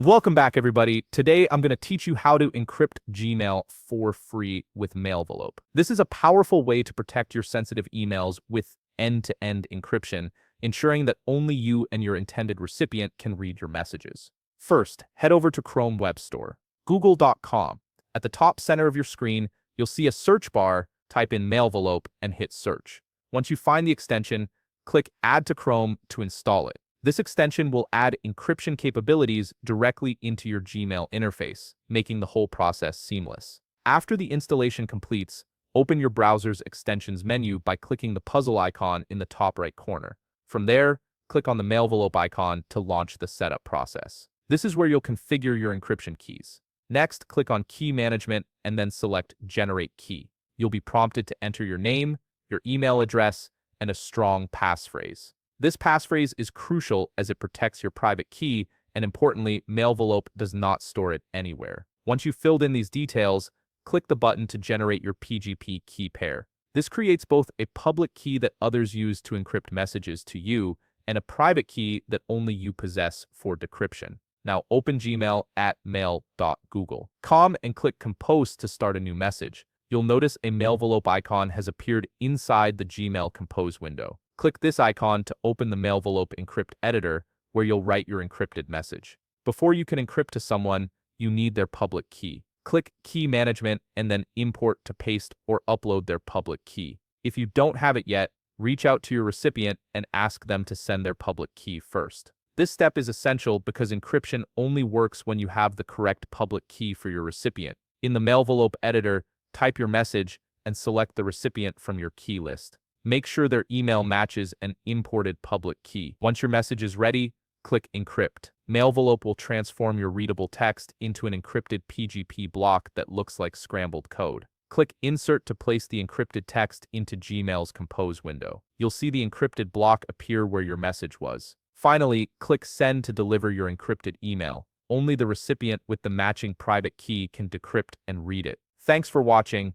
Welcome back, everybody. Today, I'm going to teach you how to encrypt Gmail for free with Mailvelope. This is a powerful way to protect your sensitive emails with end-to-end encryption, ensuring that only you and your intended recipient can read your messages. First, head over to Chrome Web Store, google.com. At the top center of your screen, you'll see a search bar, type in Mailvelope and hit search. Once you find the extension, click Add to Chrome to install it. This extension will add encryption capabilities directly into your Gmail interface, making the whole process seamless. After the installation completes, open your browser's extensions menu by clicking the puzzle icon in the top right corner. From there, click on the Mailvelope icon to launch the setup process. This is where you'll configure your encryption keys. Next, click on Key Management and then select Generate Key. You'll be prompted to enter your name, your email address, and a strong passphrase. This passphrase is crucial as it protects your private key, and importantly, Mailvelope does not store it anywhere. Once you've filled in these details, click the button to generate your PGP key pair. This creates both a public key that others use to encrypt messages to you and a private key that only you possess for decryption. Now open Gmail at mail.google.com and click Compose to start a new message. You'll notice a Mailvelope icon has appeared inside the Gmail Compose window. Click this icon to open the Mailvelope Encrypt editor, where you'll write your encrypted message. Before you can encrypt to someone, you need their public key. Click Key Management and then Import to paste or upload their public key. If you don't have it yet, reach out to your recipient and ask them to send their public key first. This step is essential because encryption only works when you have the correct public key for your recipient. In the Mailvelope editor, type your message and select the recipient from your key list. Make sure their email matches an imported public key. Once your message is ready, click Encrypt. Mailvelope will transform your readable text into an encrypted PGP block that looks like scrambled code. Click Insert to place the encrypted text into Gmail's Compose window. You'll see the encrypted block appear where your message was. Finally, click Send to deliver your encrypted email. Only the recipient with the matching private key can decrypt and read it. Thanks for watching.